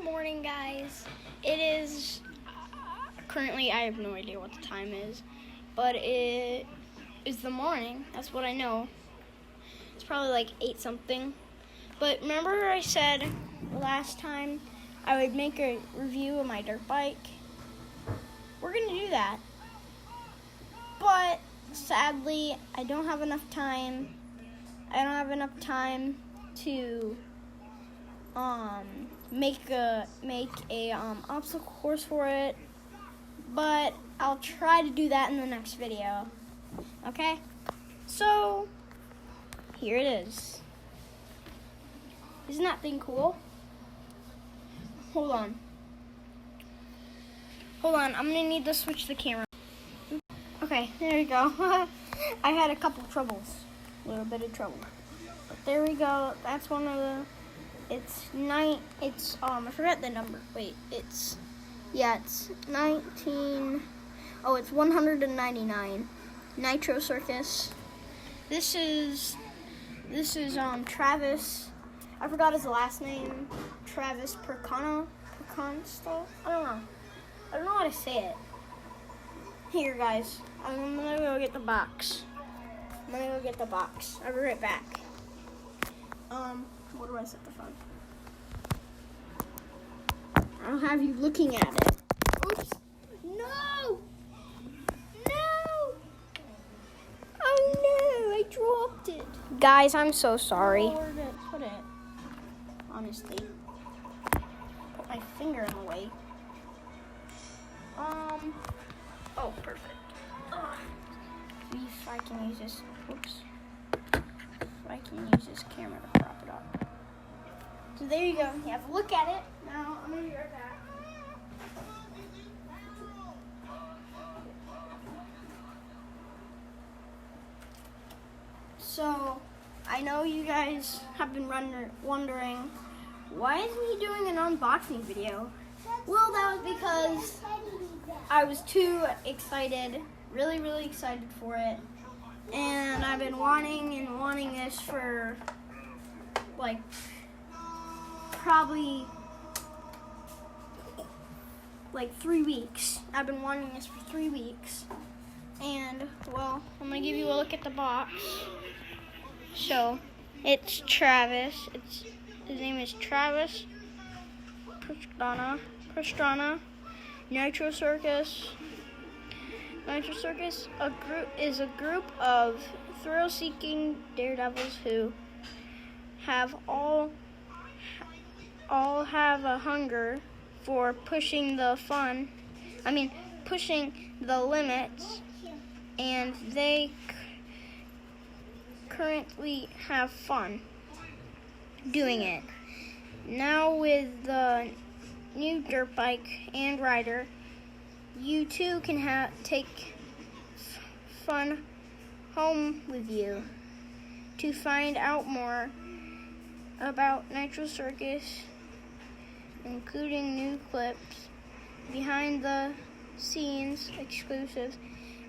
morning, guys. It is currently, I have no idea what the time is, but it is the morning. That's what I know. It's probably like 8 something. But remember I said last time I would make a review of my dirt bike? We're going to do that. But sadly, I don't have enough time. I don't have enough time to make a obstacle course for it, but I'll try to do that in the next video. Okay, so here it is. Isn't that thing cool? Hold on, I'm gonna need to switch the camera. Okay, there we go. I had a couple troubles, a little bit of trouble, but there we go. That's one of the. It's I forgot the number. Wait, it's 19. Oh, it's 199. Nitro Circus. This is Travis. I forgot his last name. Travis Percano. I don't know how to say it. Here, guys. I'm gonna go get the box. I'll be right back. What do I set the phone? I'll have you looking at it. Oops. No! Oh no, I dropped it. Guys, I'm so sorry. Where did I put it? Honestly. Put my finger in the way. Oh, perfect. If I can use this, camera to prop it up. So there you go. You have a look at it. Now I'm going to be right back. So I know you guys have been wondering, why isn't he doing an unboxing video? Well, that was because I was too excited, really excited for it. And I've been wanting this for like probably like 3 weeks. I've been wanting this for 3 weeks. And well, I'm gonna give you a look at the box. So it's Travis. His name is Travis Pastrana Nitro Circus. Nitro Circus is a group of thrill-seeking daredevils who have all have a hunger for pushing the limits, and they currently have fun doing it. Now with the new dirt bike and rider, you too can take fun home with you. To find out more about Nitro Circus, including new clips, behind the scenes exclusives,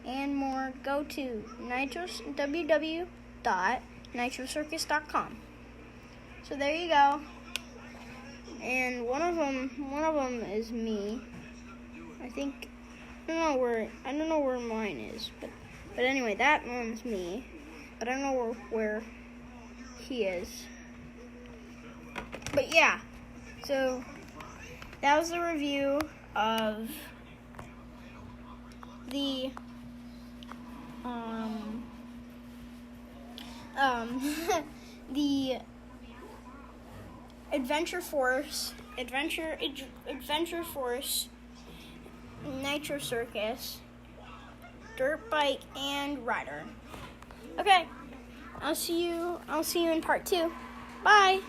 and more, go to www.nitrocircus.com. So there you go. And one of them is me. I don't know where mine is, but anyway, that one's me. But I don't know where he is. But yeah, so that was the review of the the Adventure Force Nitro Circus dirt bike and rider. Okay, I'll see you in part 2. Bye.